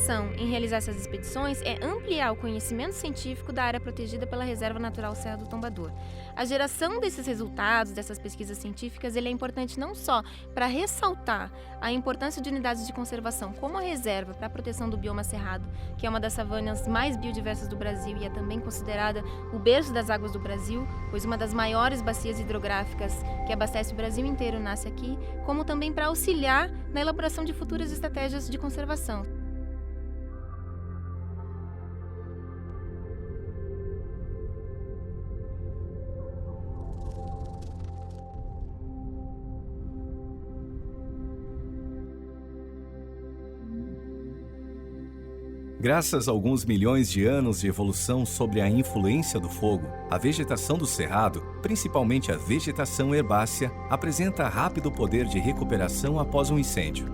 intenção em realizar essas expedições é ampliar o conhecimento científico da área protegida pela Reserva Natural Serra do Tombador. A geração desses resultados, dessas pesquisas científicas, ele é importante não só para ressaltar a importância de unidades de conservação como a reserva para a proteção do bioma cerrado, que é uma das savanas mais biodiversas do Brasil e é também considerada o berço das águas do Brasil, pois uma das maiores bacias hidrográficas que abastece o Brasil inteiro nasce aqui, como também para auxiliar na elaboração de futuras estratégias de conservação. Graças a alguns milhões de anos de evolução sobre a influência do fogo, a vegetação do cerrado, principalmente a vegetação herbácea, apresenta rápido poder de recuperação após um incêndio.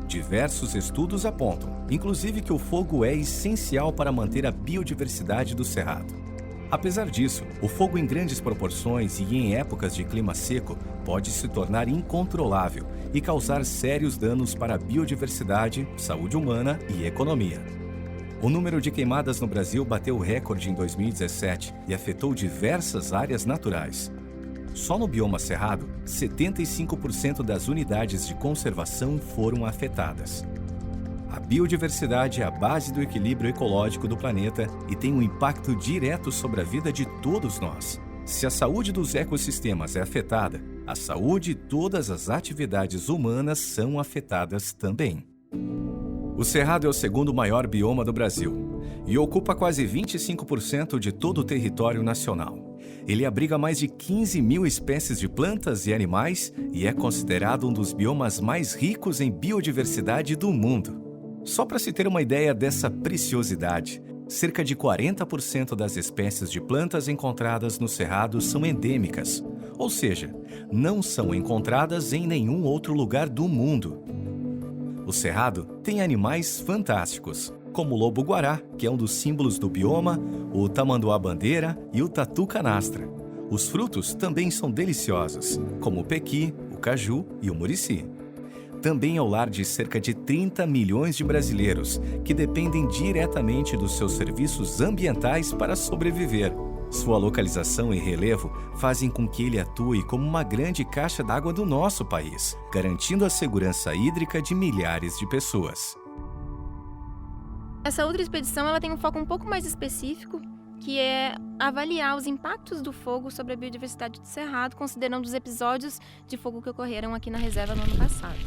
Diversos estudos apontam, inclusive, que o fogo é essencial para manter a biodiversidade do cerrado. Apesar disso, o fogo em grandes proporções e em épocas de clima seco pode se tornar incontrolável e causar sérios danos para a biodiversidade, saúde humana e economia. O número de queimadas no Brasil bateu o recorde em 2017 e afetou diversas áreas naturais. Só no bioma cerrado, 75% das unidades de conservação foram afetadas. A biodiversidade é a base do equilíbrio ecológico do planeta e tem um impacto direto sobre a vida de todos nós. Se a saúde dos ecossistemas é afetada, a saúde e todas as atividades humanas são afetadas também. O Cerrado é o segundo maior bioma do Brasil e ocupa quase 25% de todo o território nacional. Ele abriga mais de 15 mil espécies de plantas e animais e é considerado um dos biomas mais ricos em biodiversidade do mundo. Só para se ter uma ideia dessa preciosidade, cerca de 40% das espécies de plantas encontradas no Cerrado são endêmicas, ou seja, não são encontradas em nenhum outro lugar do mundo. O Cerrado tem animais fantásticos, como o lobo-guará, que é um dos símbolos do bioma, o tamanduá-bandeira e o tatu-canastra. Os frutos também são deliciosos, como o pequi, o caju e o murici. Também é o lar de cerca de 30 milhões de brasileiros, que dependem diretamente dos seus serviços ambientais para sobreviver. Sua localização e relevo fazem com que ele atue como uma grande caixa d'água do nosso país, garantindo a segurança hídrica de milhares de pessoas. Essa outra expedição ela tem um foco um pouco mais específico, que é avaliar os impactos do fogo sobre a biodiversidade do Cerrado, considerando os episódios de fogo que ocorreram aqui na reserva no ano passado.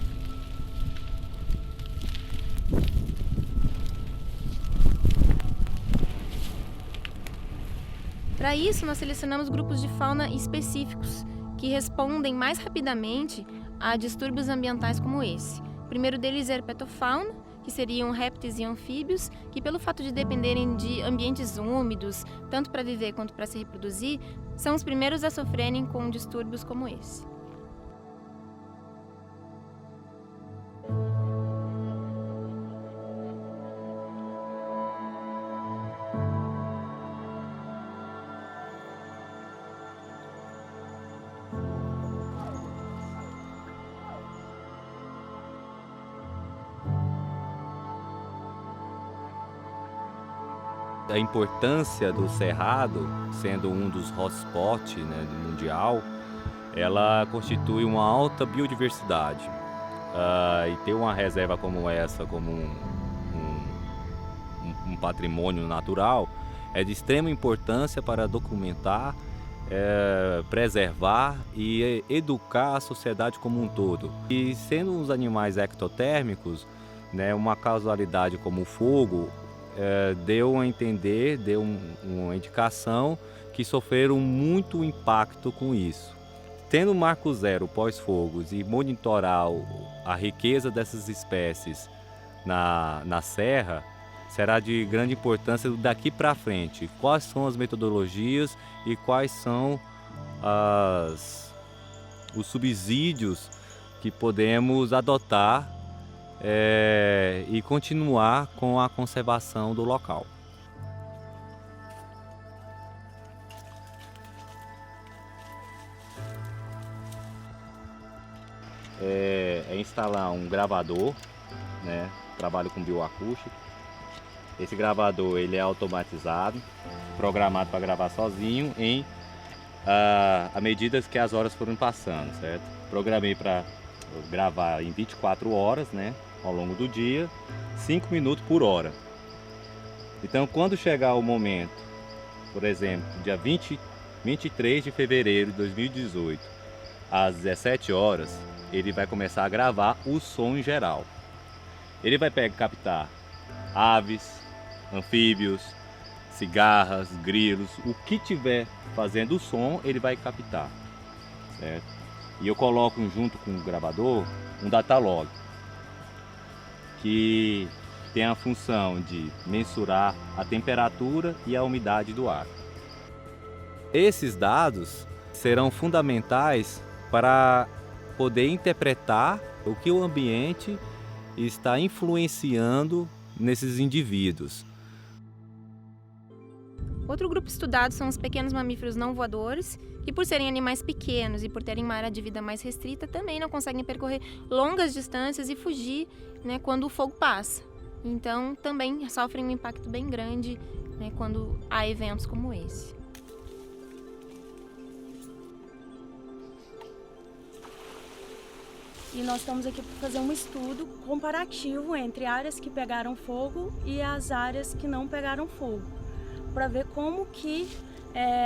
Para isso, nós selecionamos grupos de fauna específicos, que respondem mais rapidamente a distúrbios ambientais como esse. O primeiro deles é a herpetofauna, que seriam répteis e anfíbios, que pelo fato de dependerem de ambientes úmidos, tanto para viver quanto para se reproduzir, são os primeiros a sofrerem com distúrbios como esse. A importância do Cerrado, sendo um dos hotspots, né, mundial, ela constitui uma alta biodiversidade. E ter uma reserva como essa, como um patrimônio natural, é de extrema importância para documentar, preservar e educar a sociedade como um todo. E sendo os animais ectotérmicos, né, uma causalidade como o fogo, deu a entender, deu uma indicação que sofreram muito impacto com isso. Tendo marco zero pós-fogos e monitorar a riqueza dessas espécies na serra, será de grande importância daqui para frente. Quais são as metodologias e quais são os subsídios que podemos adotar e continuar com a conservação do local. É instalar um gravador, né? Trabalho com bioacústica, Esse gravador ele é automatizado, programado para gravar sozinho à medida que as horas foram passando, certo? Programei para gravar em 24 horas, né, ao longo do dia, 5 minutos por hora. Então, quando chegar o momento, por exemplo, dia 23 de fevereiro de 2018, às 17 horas, ele vai começar a gravar o som em geral. Ele vai captar aves, anfíbios, cigarras, grilos, o que tiver fazendo o som, ele vai captar, certo? E eu coloco junto com o gravador um datalog, que tem a função de mensurar a temperatura e a umidade do ar. Esses dados serão fundamentais para poder interpretar o que o ambiente está influenciando nesses indivíduos. Outro grupo estudado são os pequenos mamíferos não voadores, que por serem animais pequenos e por terem uma área de vida mais restrita, também não conseguem percorrer longas distâncias e fugir, né, quando o fogo passa. Então, também sofrem um impacto bem grande, né, quando há eventos como esse. E nós estamos aqui para fazer um estudo comparativo entre áreas que pegaram fogo e as áreas que não pegaram fogo, para ver como que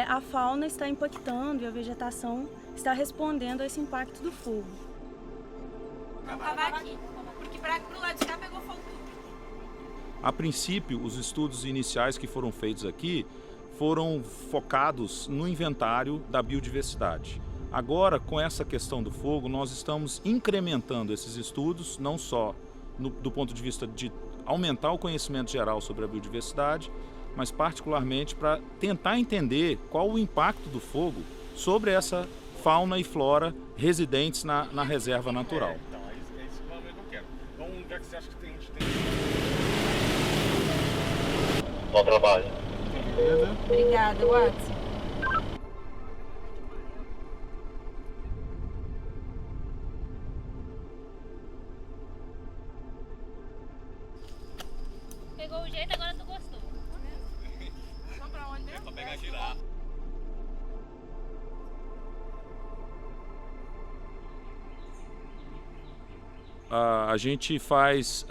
a fauna está impactando e a vegetação está respondendo a esse impacto do fogo. Vamos cavar aqui, porque pro lado de cá pegou fogo tudo. A princípio, os estudos iniciais que foram feitos aqui foram focados no inventário da biodiversidade. Agora, com essa questão do fogo, nós estamos incrementando esses estudos, não só do ponto de vista de aumentar o conhecimento geral sobre a biodiversidade, mas particularmente para tentar entender qual o impacto do fogo sobre essa fauna e flora residentes na reserva natural. Então, é isso que eu quero. Então, um lugar que você acha que tem... Bom trabalho. Obrigada, Watson. Pegou o jeito, agora tu gostou. Vamos pra onde mesmo? É pra pegar girar. A gente faz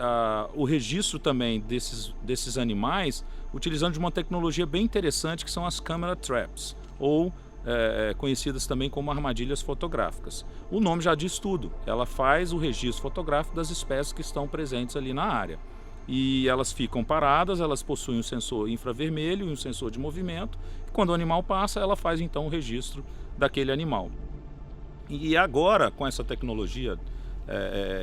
o registro também desses animais utilizando de uma tecnologia bem interessante que são as camera traps, ou conhecidas também como armadilhas fotográficas. O nome já diz tudo, ela faz o registro fotográfico das espécies que estão presentes ali na área. E elas ficam paradas, elas possuem um sensor infravermelho e um sensor de movimento. Quando o animal passa, ela faz então o registro daquele animal. E agora, com essa tecnologia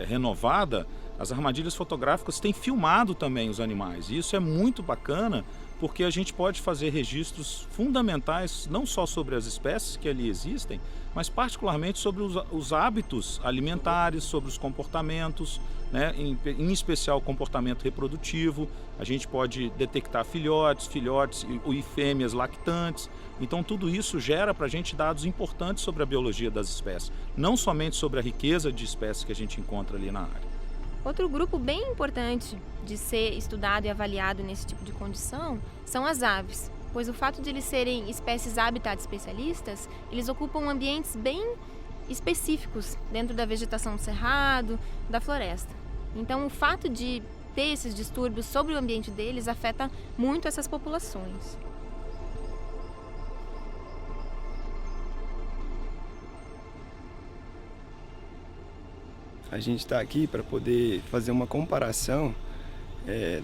renovada, as armadilhas fotográficas têm filmado também os animais. E isso é muito bacana, porque a gente pode fazer registros fundamentais não só sobre as espécies que ali existem, mas particularmente sobre os hábitos alimentares, sobre os comportamentos, né? Em especial o comportamento reprodutivo. A gente pode detectar filhotes e fêmeas lactantes. Então tudo isso gera para a gente dados importantes sobre a biologia das espécies, não somente sobre a riqueza de espécies que a gente encontra ali na área. Outro grupo bem importante de ser estudado e avaliado nesse tipo de condição são as aves, pois o fato de eles serem espécies habitat especialistas, eles ocupam ambientes bem específicos dentro da vegetação do cerrado, da floresta. Então o fato de ter esses distúrbios sobre o ambiente deles afeta muito essas populações. A gente está aqui para poder fazer uma comparação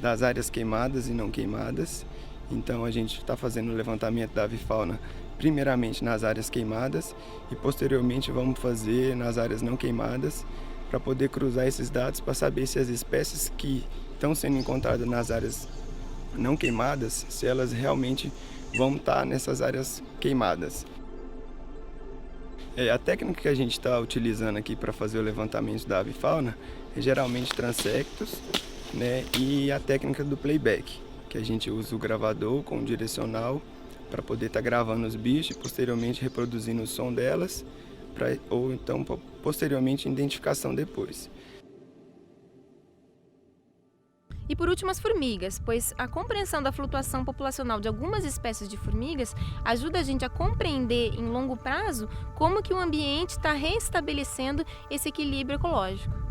das áreas queimadas e não queimadas. Então a gente está fazendo o levantamento da avifauna primeiramente nas áreas queimadas e posteriormente vamos fazer nas áreas não queimadas para poder cruzar esses dados para saber se as espécies que estão sendo encontradas nas áreas não queimadas, se elas realmente vão estar nessas áreas queimadas. A técnica que a gente está utilizando aqui para fazer o levantamento da avifauna é geralmente transectos, né, e a técnica do playback, que a gente usa o gravador com o direcional para poder estar gravando os bichos e posteriormente reproduzindo o som delas, ou então posteriormente identificação depois. E por último, as formigas, pois a compreensão da flutuação populacional de algumas espécies de formigas ajuda a gente a compreender em longo prazo como que o ambiente está restabelecendo esse equilíbrio ecológico.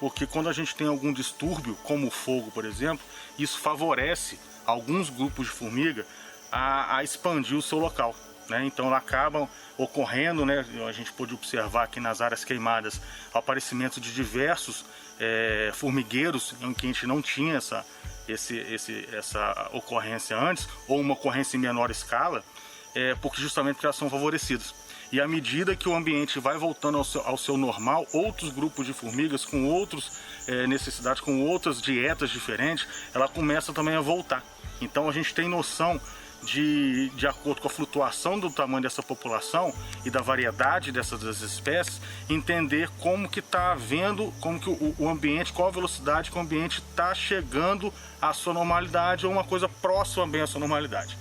Porque quando a gente tem algum distúrbio, como o fogo, por exemplo, isso favorece alguns grupos de formiga a expandir o seu local, né? Então ela acaba ocorrendo, né? A gente pôde observar aqui nas áreas queimadas o aparecimento de diversos formigueiros em que a gente não tinha essa ocorrência antes, ou uma ocorrência em menor escala, porque justamente elas são favorecidas. E à medida que o ambiente vai voltando ao seu normal, outros grupos de formigas com outras necessidades, com outras dietas diferentes, ela começa também a voltar. Então a gente tem noção de acordo com a flutuação do tamanho dessa população e da variedade dessas espécies, entender como que está havendo, como que o ambiente, qual a velocidade que o ambiente está chegando à sua normalidade ou uma coisa próxima bem à sua normalidade.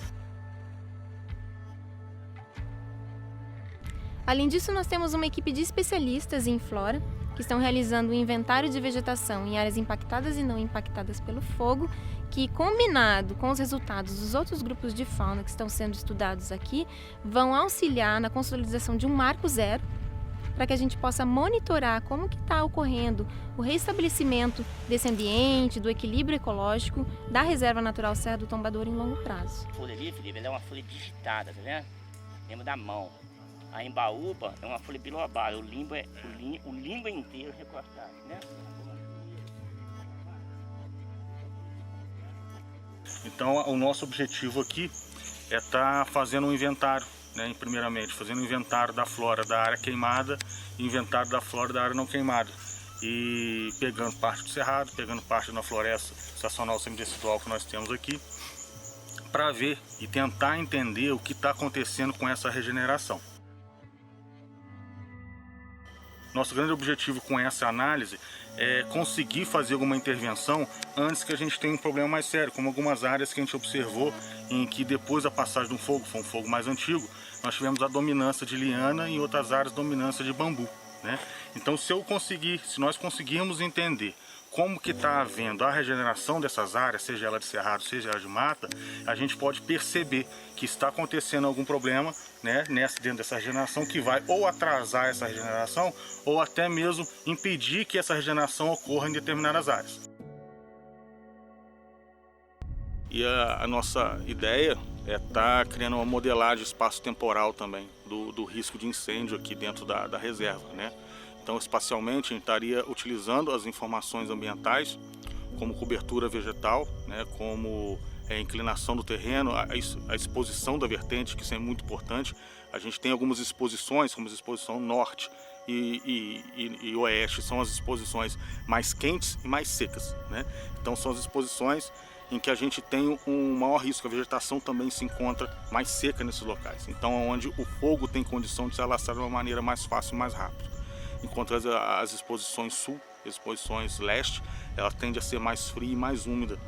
Além disso, nós temos uma equipe de especialistas em flora que estão realizando um inventário de vegetação em áreas impactadas e não impactadas pelo fogo, que, combinado com os resultados dos outros grupos de fauna que estão sendo estudados aqui, vão auxiliar na consolidação de um marco zero para que a gente possa monitorar como que está ocorrendo o restabelecimento desse ambiente, do equilíbrio ecológico da Reserva Natural Serra do Tombador em longo prazo. A folha ali, Felipe, ela é uma folha digitada, tá vendo? Lembra da mão. A embaúba é uma folha bilobada, o limbo é inteiro recortado, né? Então o nosso objetivo aqui é estar fazendo um inventário, né? Primeiramente, fazendo um inventário da flora da área queimada e inventário da flora da área não queimada. E pegando parte do cerrado, pegando parte da floresta estacional semidecidual que nós temos aqui, para ver e tentar entender o que está acontecendo com essa regeneração. Nosso grande objetivo com essa análise é conseguir fazer alguma intervenção antes que a gente tenha um problema mais sério, como algumas áreas que a gente observou em que depois da passagem de um fogo, foi um fogo mais antigo, nós tivemos a dominância de liana e em outras áreas dominância de bambu, né? Então se nós conseguirmos entender como que está havendo a regeneração dessas áreas, seja ela de cerrado, seja ela de mata, a gente pode perceber que está acontecendo algum problema, né, dentro dessa regeneração que vai ou atrasar essa regeneração ou até mesmo impedir que essa regeneração ocorra em determinadas áreas. E a nossa ideia é estar criando uma modelagem espaço-temporal também do risco de incêndio aqui dentro da reserva, né? Então, espacialmente, a gente estaria utilizando as informações ambientais, como cobertura vegetal, né, como inclinação do terreno, a exposição da vertente, que isso é muito importante. A gente tem algumas exposições, como a exposição norte e oeste, são as exposições mais quentes e mais secas, né? Então, são as exposições em que a gente tem um maior risco, a vegetação também se encontra mais seca nesses locais. Então, onde o fogo tem condição de se alastrar de uma maneira mais fácil e mais rápida. Enquanto as exposições sul, exposições leste, ela tende a ser mais fria e mais úmida.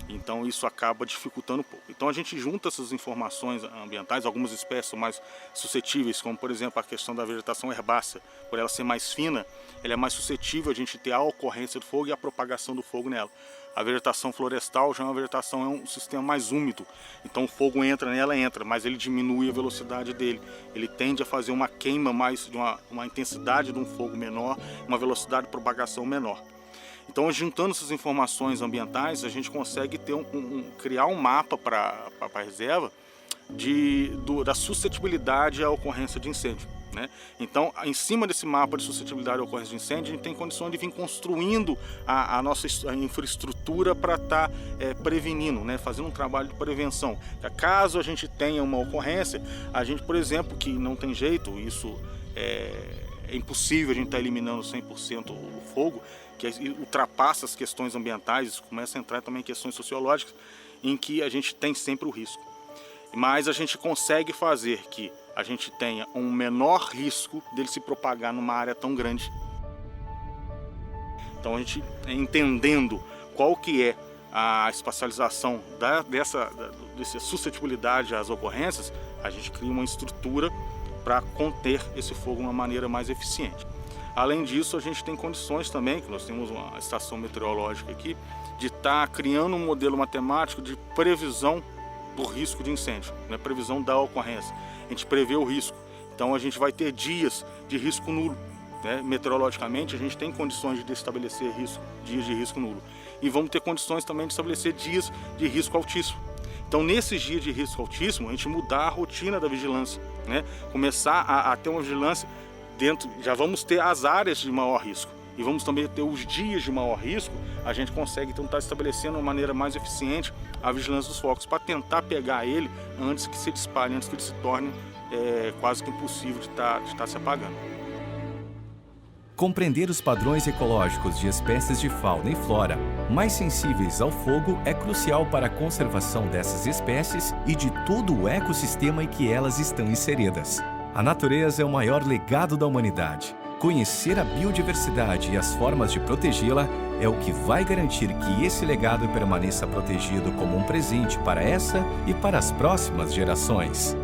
Então isso acaba dificultando um pouco. Então a gente junta essas informações ambientais, algumas espécies são mais suscetíveis, como por exemplo a questão da vegetação herbácea. Por ela ser mais fina, ela é mais suscetível a gente ter a ocorrência do fogo e a propagação do fogo nela. A vegetação florestal já é uma vegetação, é um sistema mais úmido, então o fogo entra nela, mas ele diminui a velocidade dele. Ele tende a fazer uma queima mais, de uma intensidade de um fogo menor, uma velocidade de propagação menor. Então, juntando essas informações ambientais, a gente consegue ter criar um mapa para a reserva da suscetibilidade à ocorrência de incêndio, né? Então, em cima desse mapa de suscetibilidade à ocorrência de incêndio, a gente tem condição de vir construindo a nossa infraestrutura para estar prevenindo, né? Fazendo um trabalho de prevenção. Caso a gente tenha uma ocorrência, a gente, por exemplo, que não tem jeito, isso é impossível a gente estar eliminando 100% o fogo, que ultrapassa as questões ambientais, começa a entrar também em questões sociológicas, em que a gente tem sempre o risco. Mas a gente consegue fazer que a gente tenha um menor risco dele se propagar numa área tão grande. Então a gente, entendendo qual que é a espacialização dessa suscetibilidade às ocorrências, a gente cria uma estrutura para conter esse fogo de uma maneira mais eficiente. Além disso, a gente tem condições também, que nós temos uma estação meteorológica aqui, de estar criando um modelo matemático de previsão do risco de incêndio, né? Previsão da ocorrência. A gente prevê o risco. Então a gente vai ter dias de risco nulo, né? Meteorologicamente a gente tem condições de estabelecer dias de risco nulo. E vamos ter condições também de estabelecer dias de risco altíssimo. Então nesses dias de risco altíssimo, a gente mudar a rotina da vigilância, né? Começar a ter uma vigilância dentro, já vamos ter as áreas de maior risco. E vamos também ter os dias de maior risco, a gente consegue então estar estabelecendo uma maneira mais eficiente a vigilância dos focos, para tentar pegar ele antes que se dispare, antes que ele se torne quase que impossível de estar se apagando. Compreender os padrões ecológicos de espécies de fauna e flora mais sensíveis ao fogo é crucial para a conservação dessas espécies e de todo o ecossistema em que elas estão inseridas. A natureza é o maior legado da humanidade. Conhecer a biodiversidade e as formas de protegê-la é o que vai garantir que esse legado permaneça protegido como um presente para essa e para as próximas gerações.